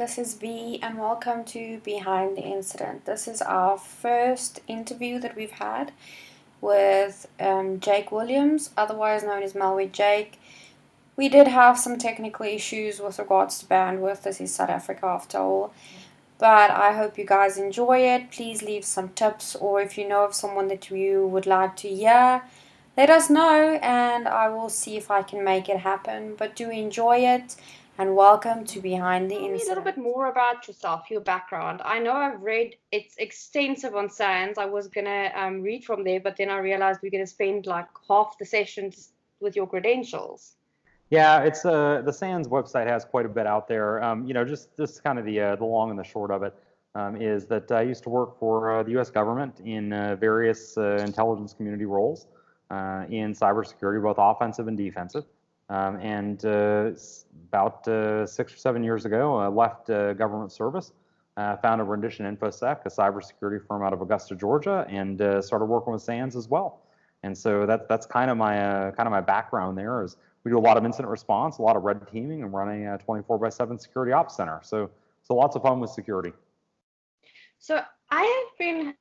this is V, and welcome to Behind the Incident. This is our first interview that we've had with Jake Williams, otherwise known as MalwareJake. We did have some technical issues with regards to bandwidth. This is South Africa after all. But I hope you guys enjoy it. Please leave some tips, or if you know of someone that you would like to hear, let us know and I will see if I can make it happen. But do enjoy it, and welcome to Behind the Tell me a little Incident. bit more about yourself, your background. I know I've read it's extensive on SANS. I was gonna read from there, but then I realized we're gonna spend like half the sessions with your credentials. Yeah, it's the SANS website has quite a bit out there. Just kind of the long and the short of it is that I used to work for the U.S. government in various intelligence community roles in cybersecurity, both offensive and defensive. About 6 or 7 years ago, I left government service, founded Rendition InfoSec, a cybersecurity firm out of Augusta, Georgia, and started working with SANS as well. And so that's kind of my background there. Is we do a lot of incident response, a lot of red teaming, and running a 24/7 security ops center. So lots of fun with security. So I have been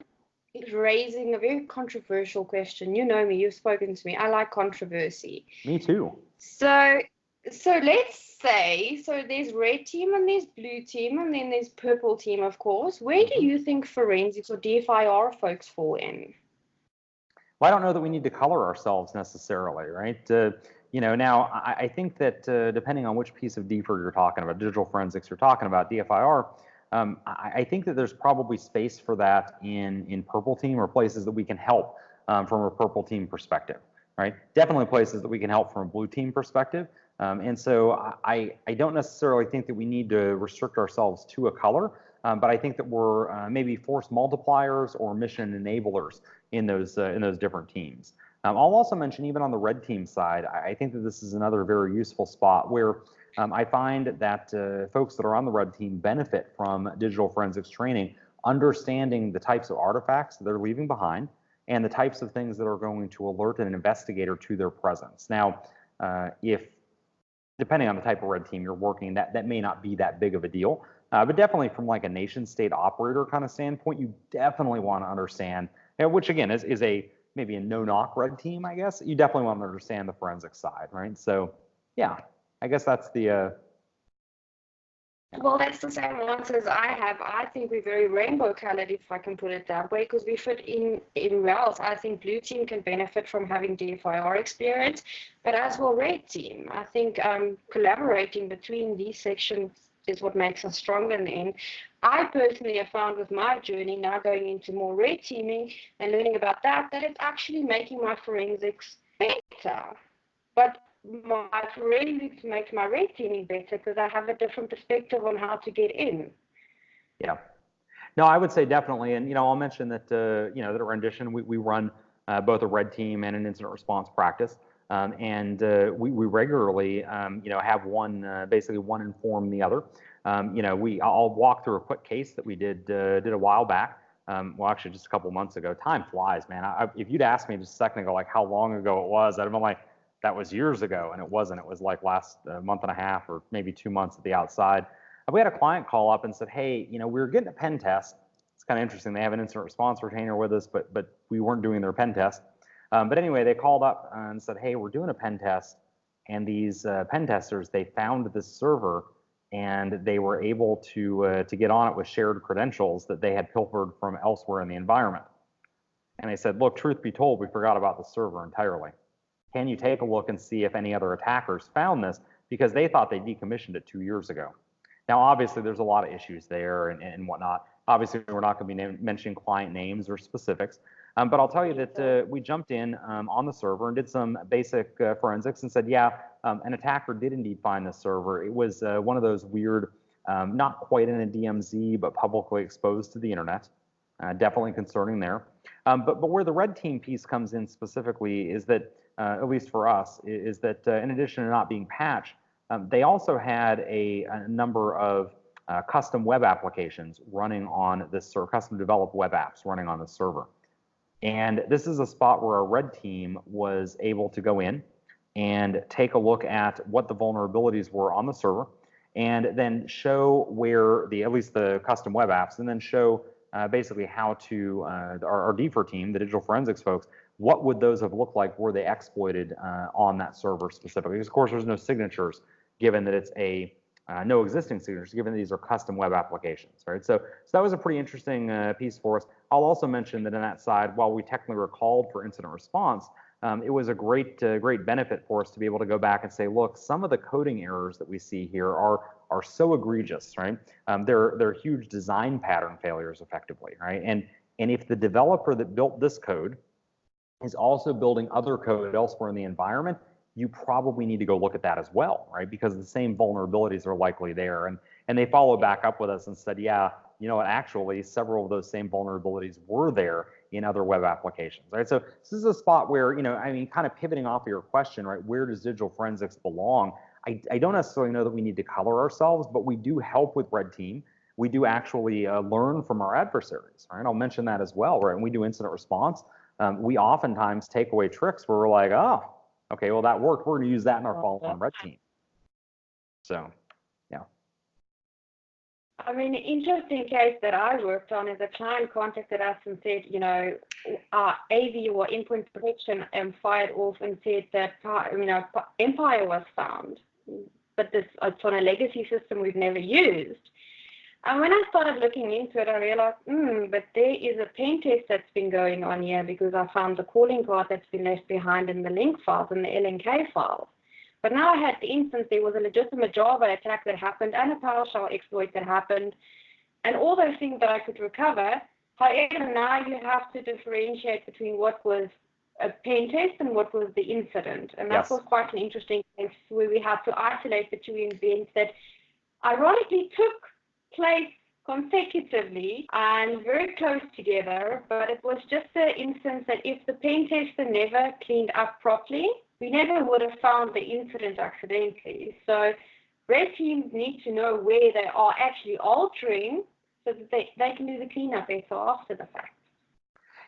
raising a very controversial question. You know me, you've spoken to me. I like controversy. Me too. So let's say, so there's red team and there's blue team and then there's purple team, of course. Where do you think forensics or DFIR folks fall in? Well, I don't know that we need to color ourselves necessarily, right? Now I think that depending on which piece of DFIR you're talking about, digital forensics you're talking about, DFIR, I think that there's probably space for that in purple team or places that we can help from a purple team perspective, right? Definitely places that we can help from a blue team perspective. And so I don't necessarily think that we need to restrict ourselves to a color, but I think that we're maybe force multipliers or mission enablers in those different teams. I'll also mention, even on the red team side, I think that this is another very useful spot where I find that folks that are on the red team benefit from digital forensics training, understanding the types of artifacts that they're leaving behind and the types of things that are going to alert an investigator to their presence. Now, depending on the type of red team you're working, that may not be that big of a deal. But definitely from like a nation state operator kind of standpoint, you definitely want to understand, which again is maybe a no-knock red team, I guess. You definitely want to understand the forensic side, right? So yeah, I guess that's the Well, that's the same answers I have. I think we're very rainbow colored, if I can put it that way, because we fit in well. I think blue team can benefit from having DFIR experience, but as well red team. I think collaborating between these sections is what makes us stronger in the end. I personally have found with my journey now going into more red teaming and learning about that it's actually making my forensics better. But my forensics makes my red teaming better because I have a different perspective on how to get in. Yeah. No, I would say definitely, and I'll mention that that at Rendition we run both a red team and an incident response practice, and we regularly have one basically one inform the other. I'll walk through a quick case that we did a while back. Well, actually, just a couple months ago. Time flies, man. If you'd asked me just a second ago, like how long ago it was, I'd have been like, that was years ago, and it wasn't. It was like last month and a half or maybe 2 months at the outside. We had a client call up and said, hey, we were getting a pen test. It's kind of interesting. They have an incident response retainer with us, but we weren't doing their pen test. But anyway, they called up and said, hey, we're doing a pen test. And these pen testers, they found this server and they were able to get on it with shared credentials that they had pilfered from elsewhere in the environment. And they said, look, truth be told, we forgot about the server entirely. Can you take a look and see if any other attackers found this? Because they thought they decommissioned it 2 years ago. Now, obviously, there's a lot of issues there and whatnot. Obviously, we're not going to be mentioning client names or specifics. But I'll tell you that we jumped in on the server and did some basic forensics and said, yeah, an attacker did indeed find this server. It was one of those weird, not quite in a DMZ, but publicly exposed to the internet. Definitely concerning there. But where the red team piece comes in specifically is that, at least for us, is that in addition to not being patched, they also had a number of custom web applications running on this server, custom developed web apps running on the server. And this is a spot where our red team was able to go in and take a look at what the vulnerabilities were on the server and then show where at least the custom web apps, and then show basically how to our DFIR team, the digital forensics folks, what would those have looked like were they exploited on that server specifically? Because of course there's no signatures, given that it's no existing signatures, given that these are custom web applications, right? So that was a pretty interesting piece for us. I'll also mention that in that side, while we technically were called for incident response, it was a great benefit for us to be able to go back and say, look, some of the coding errors that we see here are so egregious, right? They're huge design pattern failures, effectively, right? And if the developer that built this code is also building other code elsewhere in the environment, you probably need to go look at that as well, right? Because the same vulnerabilities are likely there. And they followed back up with us and said, yeah, you know what, actually, several of those same vulnerabilities were there in other web applications, right? So this is a spot where, you know, I mean, kind of pivoting off of your question, right? Where does digital forensics belong? I don't necessarily know that we need to color ourselves, but we do help with Red Team. We do actually learn from our adversaries, right? I'll mention that as well, right? When we do incident response, we oftentimes take away tricks where we're like, oh, okay, well, that worked. We're going to use that in our follow-on Red Team. So, yeah. I mean, an interesting case that I worked on is a client contacted us and said, you know, our AV or endpoint protection fired off and said that, you know, Empire was found, but it's on a legacy system we've never used. And when I started looking into it, I realized, but there is a pen test that's been going on here, because I found the calling card that's been left behind in the link files and the LNK files. But now I had the instance, there was a legitimate Java attack that happened and a PowerShell exploit that happened, and all those things that I could recover. However, now you have to differentiate between what was a pen test and what was the incident. And that was quite an interesting case where we had to isolate the two events that ironically took place consecutively and very close together, but it was just an instance that if the pen tester never cleaned up properly, we never would have found the incident accidentally. So red teams need to know where they are actually altering so that they can do the cleanup better after the fact.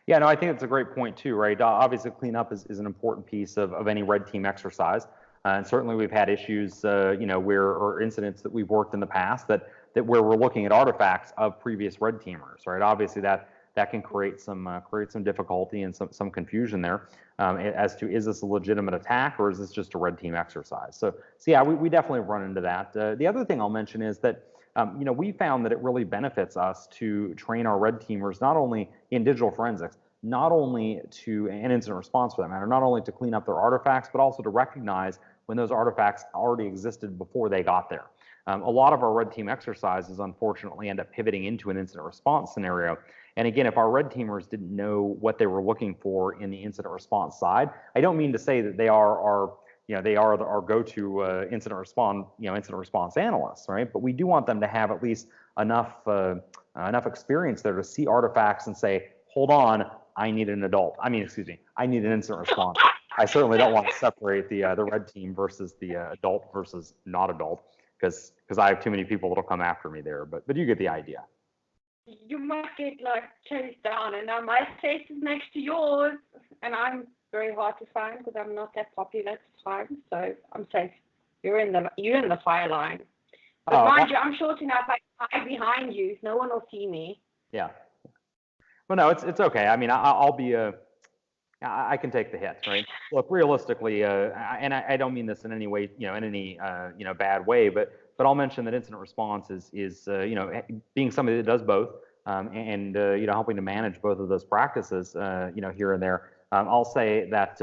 Yeah, no, I think it's a great point too, right? Obviously, cleanup is an important piece of any red team exercise. And certainly we've had issues, you know, or incidents that we've worked in the past that where we're looking at artifacts of previous red teamers, right? Obviously that can create some difficulty and some confusion there as to, is this a legitimate attack or is this just a red team exercise? So yeah, we definitely run into that. The other thing I'll mention is that you know, we found that it really benefits us to train our red teamers not only in digital forensics, not only to, and incident response for that matter, not only to clean up their artifacts, but also to recognize when those artifacts already existed before they got there. A lot of our red team exercises, unfortunately, end up pivoting into an incident response scenario. And again, if our red teamers didn't know what they were looking for in the incident response side, I don't mean to say that they are our go-to incident response analysts, right? But we do want them to have at least enough experience there to see artifacts and say, hold on, I need an I need an incident response. I certainly don't want to separate the red team versus the adult versus not adult, because I have too many people that'll come after me there. But you get the idea. You might get like chased down, and now my face is next to yours, and I'm very hard to find because I'm not that popular at the time, so I'm safe. You're in the fire line. But mind you, I'm short enough I can hide behind you. No one will see me. Yeah. Well, no, it's okay. I mean, I'll be I can take the hit, right? Look, realistically, and I don't mean this in any way, in any bad way, but I'll mention that incident response is being somebody that does both, and helping to manage both of those practices, here and there. I'll say that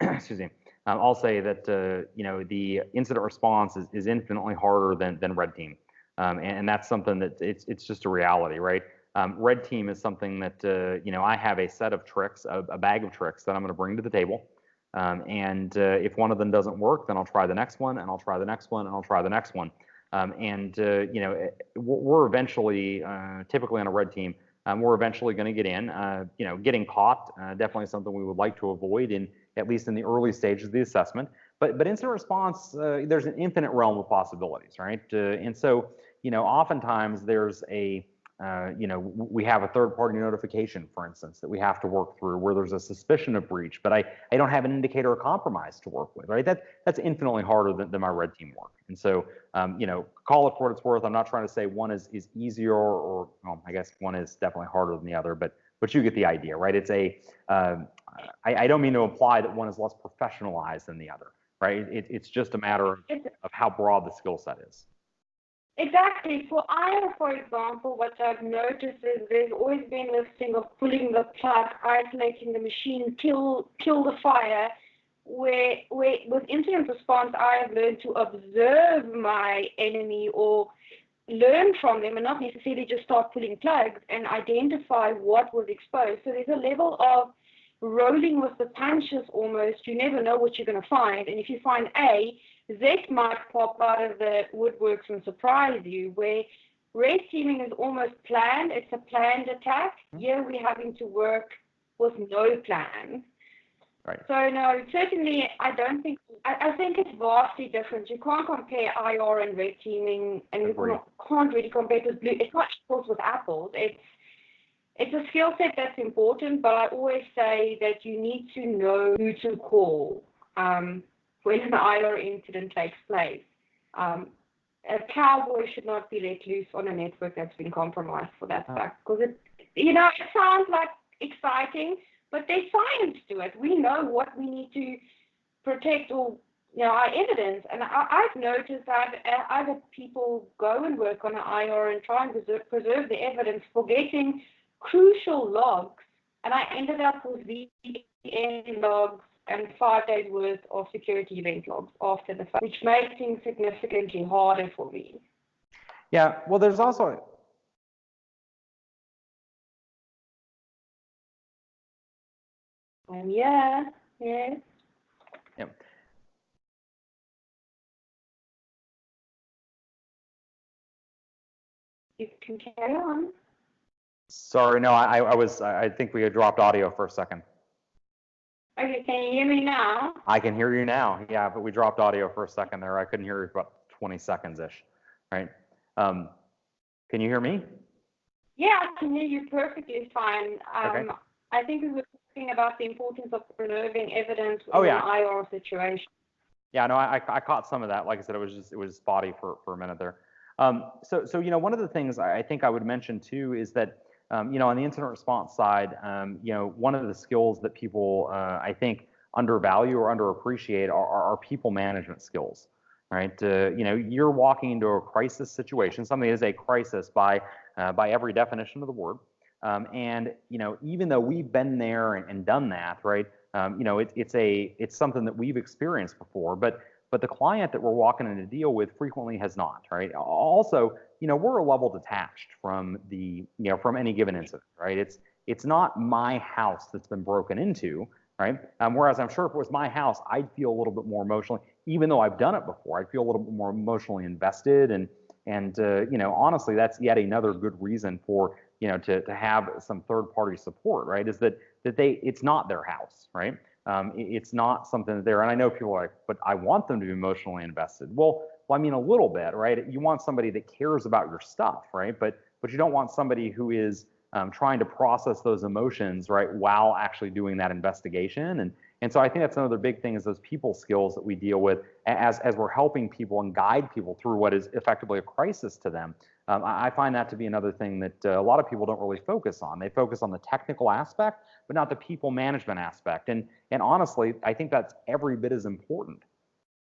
excuse me. I'll say that the incident response is infinitely harder than red team, and that's something that it's just a reality, right? Red team is something that I have a set of tricks, a bag of tricks that I'm going to bring to the table, and if one of them doesn't work, then I'll try the next one, and I'll try the next one, and I'll try the next one, we're eventually, typically on a red team, we're eventually going to get in. Getting caught, definitely something we would like to avoid at least in the early stages of the assessment. But incident response, there's an infinite realm of possibilities, right? And so, oftentimes there's a we have a third-party notification, for instance, that we have to work through where there's a suspicion of breach, but I don't have an indicator of compromise to work with, right? That's infinitely harder than my red team work. And so, call it for what it's worth. I'm not trying to say one is easier or well, I guess one is definitely harder than the other, but you get the idea, right? It's I don't mean to imply that one is less professionalized than the other, right? It's just a matter of how broad the skill set is. Exactly. For IO, for example, what I've noticed is there's always been this thing of pulling the plug, isolating the machine, kill the fire, where with incident response, I have learned to observe my enemy or learn from them and not necessarily just start pulling plugs and identify what was exposed. So there's a level of rolling with the punches almost. You never know what you're going to find. And if you find A, Z might pop out of the woodworks and surprise you, where red teaming is almost planned. It's a planned attack. Here we're having to work with no plan. Right. So no, certainly I think it's vastly different. You can't compare IR and red teaming, and you can't really compare it with blue. It's not apples with apples. It's a skill set that's important, but I always say that you need to know who to call when an IR incident takes place. A cowboy should not be let loose on a network that's been compromised for that fact, because it sounds like exciting, but there's science to it. We know what we need to protect or our evidence, and I've noticed that other people go and work on an IR and try and preserve the evidence, forgetting crucial logs, and I ended up with VPN logs and 5 days worth of security event logs after the fact, which made things significantly harder for me. Yeah, well, there's also Yeah. Yep. You can carry on. Sorry, no, I think we had dropped audio for a second. Okay, can you hear me now? I can hear you now, yeah, but we dropped audio for a second there. I couldn't hear you for about 20 seconds-ish, right? Can you hear me? Yeah, I can hear you perfectly fine. Okay. I think we were talking about the importance of preserving evidence in an IR situation. Yeah, no, I caught some of that. Like I said, it was spotty for a minute there. So one of the things I think I would mention too is that on the incident response side, one of the skills that people I think undervalue or underappreciate are people management skills, right? You're walking into a crisis situation. Something is a crisis by every definition of the word. And even though we've been there and done that, right? It's something that we've experienced before, but the client that we're walking in to deal with frequently has not, right? Also, we're a level detached from from any given incident, right? It's not my house that's been broken into, right? Whereas I'm sure if it was my house, I'd feel a little bit more emotionally, even though I've done it before, I'd feel a little bit more emotionally invested, and honestly, that's yet another good reason for to have some third-party support, right? Is that it's not their house, right? It's not something that and I know people are like, but I want them to be emotionally invested. Well, I mean, a little bit, right? You want somebody that cares about your stuff, right? But you don't want somebody who is trying to process those emotions, right, while actually doing that investigation. And so I think that's another big thing is those people skills that we deal with as we're helping people and guide people through what is effectively a crisis to them. I find that to be another thing that a lot of people don't really focus on. They focus on the technical aspect, but not the people management aspect. And honestly, I think that's every bit as important,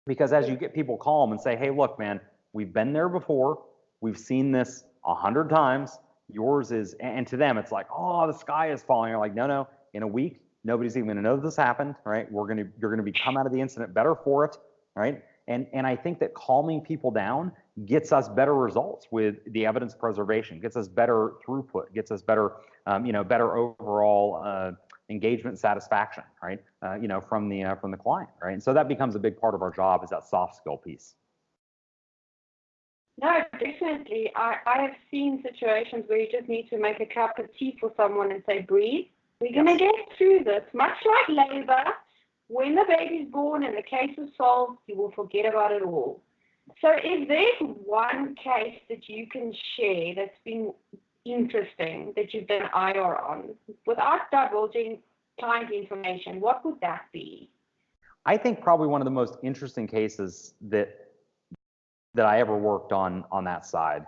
because as you get people calm and say, hey, look, man, we've been there before. We've seen this 100 times. Yours is, and to them, it's like, oh, the sky is falling. You're like, no, in a week, nobody's even going to know this happened, right? You're going to come out of the incident better for it, right? And I think that calming people down gets us better results with the evidence preservation, gets us better throughput, gets us better, better overall engagement satisfaction, right? From the client, right? And so that becomes a big part of our job, is that soft skill piece. No, definitely. I have seen situations where you just need to make a cup of tea for someone and say, breathe. We're going to get through this. Much like labor, when the baby's born and the case is solved, you will forget about it all. So if there's one case that you can share that's been interesting that you've done IR on? Without divulging client information, what would that be? I think probably one of the most interesting cases that I ever worked on that side.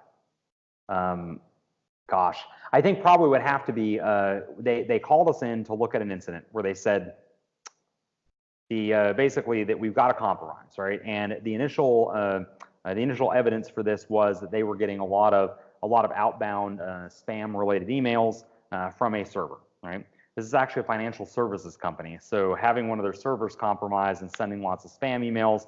Gosh, I think probably would have to be, they called us in to look at an incident where they said basically that we've got a compromise, right? And the initial evidence for this was that they were getting a lot of outbound spam related emails from a server, right? This is actually a financial services company, so having one of their servers compromised and sending lots of spam emails,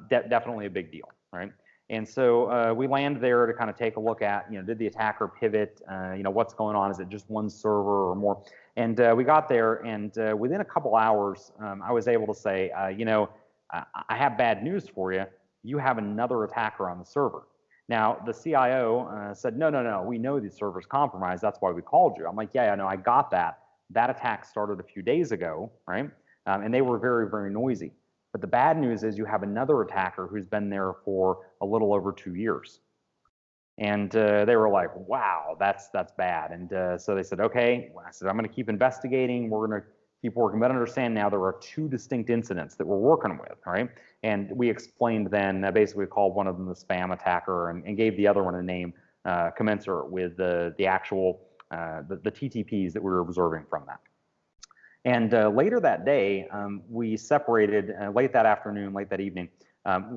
definitely a big deal, right? And so we land there to kind of take a look at, did the attacker pivot? What's going on? Is it just one server or more? And we got there, and within a couple hours, I was able to say, I have bad news for you. You have another attacker on the server. Now, the CIO said, no, we know the server's compromised. That's why we called you. I'm like, yeah, no, I got that. That attack started a few days ago, right? And they were very, very noisy. But the bad news is you have another attacker who's been there for a little over 2 years. And they were like, wow, that's bad. And so they said, okay. I said, I'm going to keep investigating. We're going to keep working. But understand now there are 2 distinct incidents that we're working with, right? And we explained then, basically called one of them the spam attacker and gave the other one a name commensurate with the actual, the TTPs that we were observing from that. And later that day, we separated, late that afternoon, late that evening,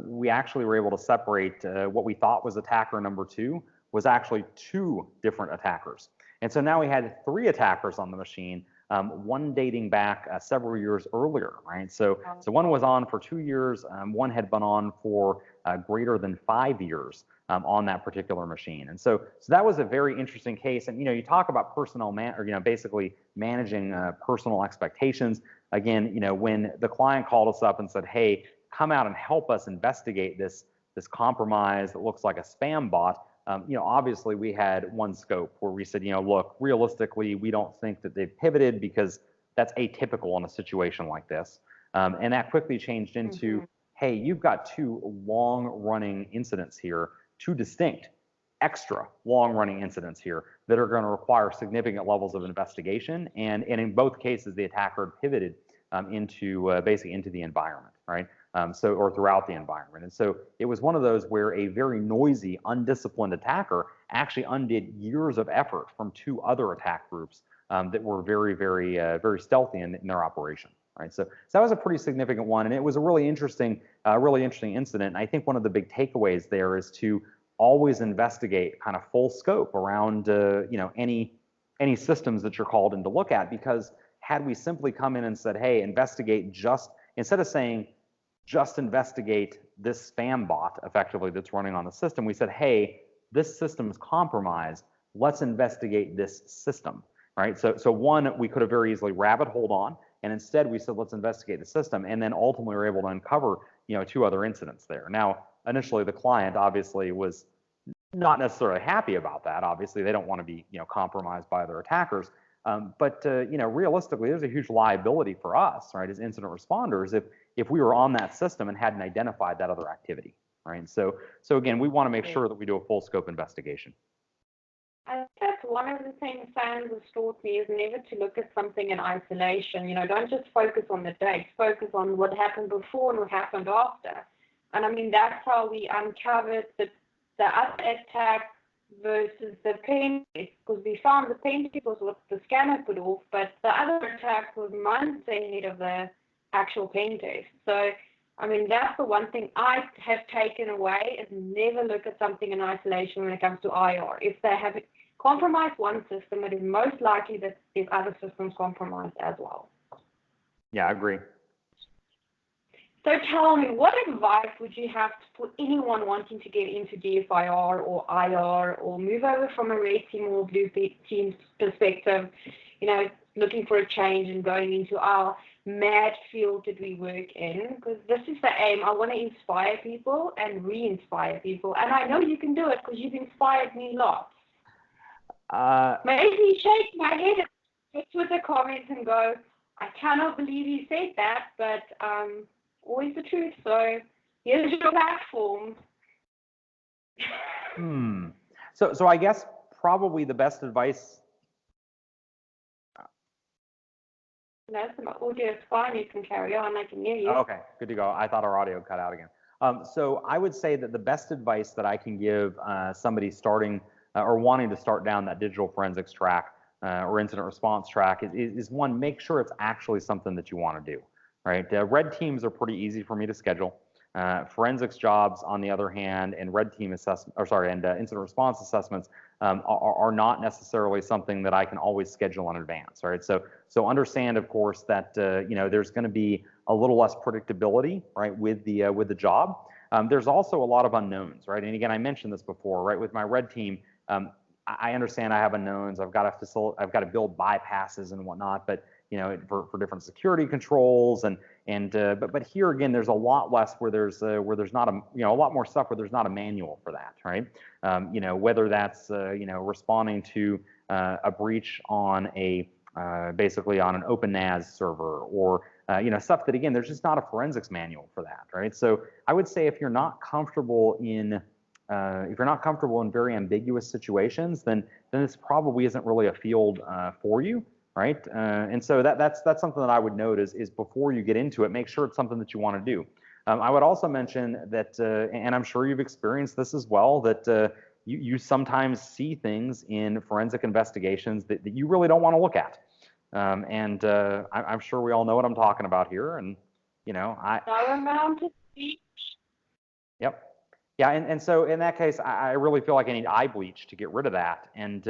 we actually were able to separate what we thought was attacker number 2 was actually 2 different attackers. And so now we had 3 attackers on the machine, one dating back several years earlier, right? So one was on for 2 years, one had been on for greater than 5 years on that particular machine. And so that was a very interesting case. And, you talk about personnel basically managing personal expectations. Again, when the client called us up and said, hey, come out and help us investigate this compromise that looks like a spam bot, obviously we had one scope where we said, look, realistically, we don't think that they've pivoted because that's atypical in a situation like this. And that quickly changed into, hey, you've got 2 long-running incidents here, 2 distinct, extra long-running incidents here that are going to require significant levels of investigation. And in both cases, the attacker had pivoted basically into the environment, right? Or throughout the environment. And so it was one of those where a very noisy, undisciplined attacker actually undid years of effort from 2 other attack groups that were very, very, very stealthy in their operation. Right, so that was a pretty significant one, and it was a really interesting incident. And I think one of the big takeaways there is to always investigate kind of full scope around any systems that you're called in to look at, because had we simply come in and said, hey, investigate instead of saying just investigate this spam bot effectively that's running on the system, we said, hey, this system is compromised. Let's investigate this system, right? So one, we could have very easily rabbit holed on, and instead we said, let's investigate the system, and then ultimately we were able to uncover, 2 other incidents there. Now, initially the client obviously was not necessarily happy about that. Obviously, they don't want to be, compromised by their attackers. But realistically, there's a huge liability for us, right, as incident responders, if we were on that system and hadn't identified that other activity, right? So again, we want to make sure that we do a full scope investigation. I think that's one of the things Sam has taught me, is never to look at something in isolation. Don't just focus on the date, focus on what happened before and what happened after. And I mean, that's how we uncovered the other attack versus the pen test, because we found the pen test was what the scanner put off, but the other attack was months ahead of the actual pen test. So, I mean, that's the one thing I have taken away, is never look at something in isolation when it comes to IR. If they have compromised one system, it is most likely that there's other systems compromised as well. Yeah, I agree. So tell me, what advice would you have for anyone wanting to get into DFIR or IR, or move over from a red team or blue team perspective, looking for a change and going into our mad field that we work in? Because this is the aim. I want to inspire people and re-inspire people. And I know you can do it because you've inspired me lots. Maybe shake my head with the comments and go, I cannot believe you said that, but always the truth. So here's your platform. So I guess probably the best advice. That's my audio is fine. You can carry on. I can hear you. Okay, good to go. I thought our audio cut out again. So I would say that the best advice that I can give somebody starting or wanting to start down that digital forensics track or incident response track is one, make sure it's actually something that you want to do, right? Red teams are pretty easy for me to schedule. Forensics jobs, on the other hand, and red team assessment, incident response assessments are not necessarily something that I can always schedule in advance, right? So understand, of course, that there's going to be a little less predictability, right, with the job. There's also a lot of unknowns, right? And again, I mentioned this before, right? With my red team, I understand I have unknowns. I've got to build bypasses and whatnot, but for different security controls but here again, there's a lot less where there's not a lot more stuff where there's not a manual for that, right? Whether that's responding to a breach on basically on an open NAS server or stuff that, again, there's just not a forensics manual for that, right? So I would say if you're not comfortable in very ambiguous situations, then this probably isn't really a field for you, right? And so that's something that I would note is before you get into it, make sure it's something that you want to do. I would also mention that, and I'm sure you've experienced this as well, that you sometimes see things in forensic investigations that you really don't want to look at. I'm sure we all know what I'm talking about here. And, No amount of speech. Yep. Yeah, and so in that case, I really feel like I need eye bleach to get rid of that. And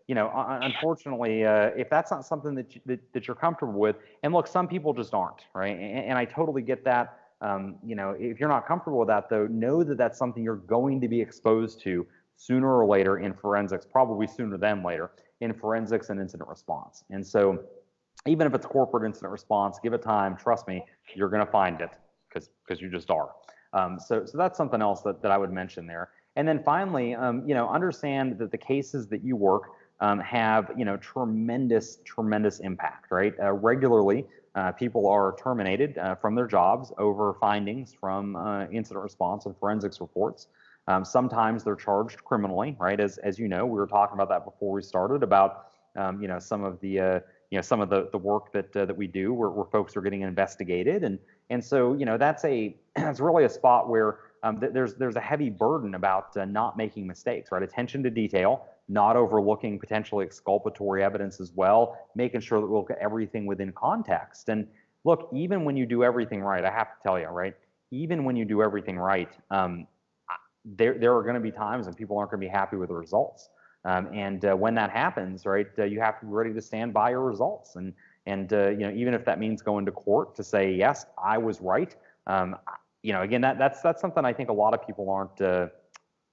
unfortunately, if that's not something that you're comfortable with, and look, some people just aren't, right? And I totally get that. If you're not comfortable with that, though, know that that's something you're going to be exposed to sooner or later in forensics, probably sooner than later in forensics and incident response. And so, even if it's corporate incident response, give it time. Trust me, you're going to find it because you just are. So that's something else that I would mention there. And then finally, understand that the cases that you work have, tremendous impact, right? Regularly, people are terminated from their jobs over findings from incident response and forensics reports. Sometimes they're charged criminally, right? As we were talking about that before we started about, some of the work that we do where folks are getting investigated, and so that's really a spot where there's a heavy burden about not making mistakes, right? Attention to detail, not overlooking potentially exculpatory evidence as well, making sure that we look at everything within context. And look, even when you do everything right, I have to tell you, right? Even when you do everything right, there are going to be times when people aren't going to be happy with the results. When that happens, right, you have to be ready to stand by your results. And even if that means going to court to say, yes, I was right. Again, that's something I think a lot of people aren't. I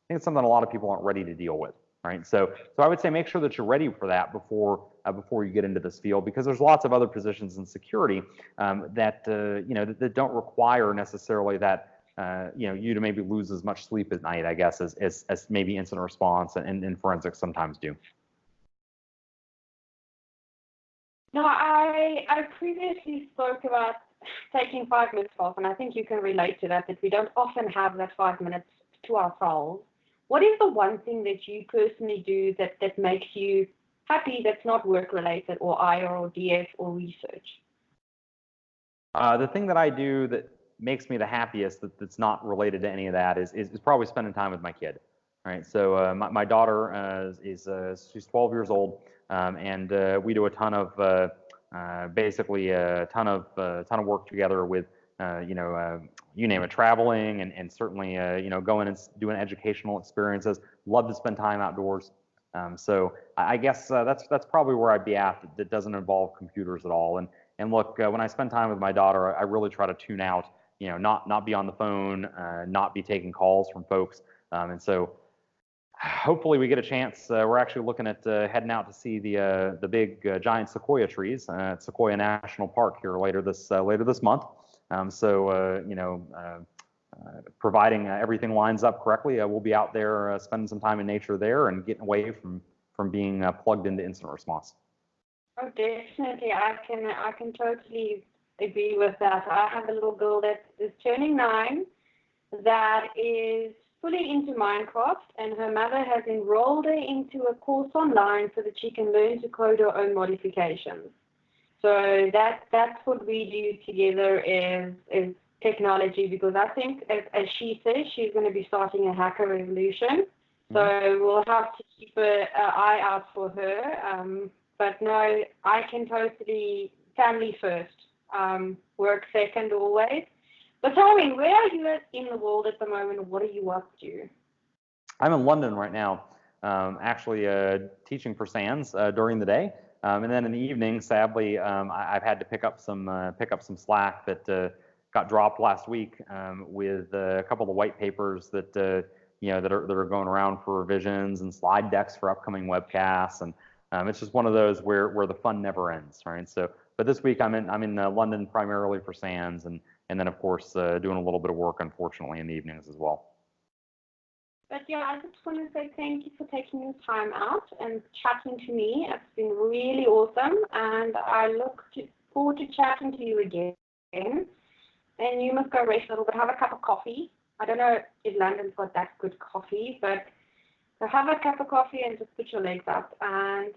think it's something a lot of people aren't ready to deal with, right? So I would say make sure that you're ready for that before you get into this field, because there's lots of other positions in security that don't require necessarily that. You to maybe lose as much sleep at night, I guess, as maybe incident response and forensics sometimes do. No, I previously spoke about taking 5 minutes off, and I think you can relate to that we don't often have that 5 minutes to ourselves. What is the one thing that you personally do that makes you happy that's not work-related or IR or DF or research? The thing that I do that makes me the happiest that's not related to any of that is probably spending time with my kid, right? So my daughter she's 12 years old, and we do a ton of basically a ton of work together with you name it, traveling and certainly going and doing educational experiences. Love to spend time outdoors. So I guess that's probably where I'd be at. That doesn't involve computers at all. And look, when I spend time with my daughter, I really try to tune out. Not be on the phone, not be taking calls from folks. And so hopefully we get a chance. We're actually looking at heading out to see the big giant sequoia trees at Sequoia National Park here later this month. Providing everything lines up correctly, we'll be out there spending some time in nature there and getting away from being plugged into incident response. Oh, definitely. I can totally agree with that. I have a little girl that is turning 9 that is fully into Minecraft, and her mother has enrolled her into a course online so that she can learn to code her own modifications. So that's what we do together is technology, because I think, as she says, she's going to be starting a hacker revolution. So we'll have to keep an eye out for her. But no, I can totally family first, work second always. But tell me, where are you in the world at the moment? What are you up to? I'm in London right now, actually teaching for SANS during the day, and then in the evening, sadly, I've had to pick up some slack that got dropped last week with a couple of the white papers that that are going around for revisions and slide decks for upcoming webcasts, and it's just one of those where the fun never ends, right? So, but this week I'm in London primarily for SANS, and then of course doing a little bit of work, unfortunately, in the evenings as well. But yeah, I just want to say thank you for taking your time out and chatting to me. It's been really awesome, and I look forward to chatting to you again. And you must go rest a little bit, have a cup of coffee. I don't know if London's got that good coffee, but so have a cup of coffee and just put your legs up. And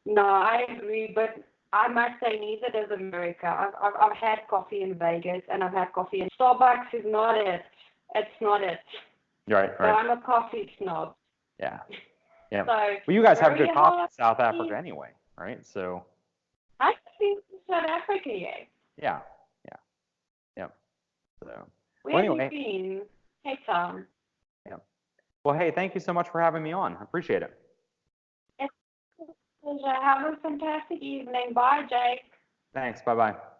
no, I agree, but I must say neither does America. I've had coffee in Vegas, and I've had coffee in Starbucks. Is not it. It's not it. Right. So I'm a coffee snob. Yeah. Yeah. So well, you guys have good coffee in hard. South Africa anyway, right? So. I think South Africa, yeah. Yeah. So. Where anyway. have you been? Hey, Tom. Yeah. Well, hey, thank you so much for having me on. I appreciate it. It's a pleasure. Have a fantastic evening. Bye, Jake. Thanks. Bye-bye.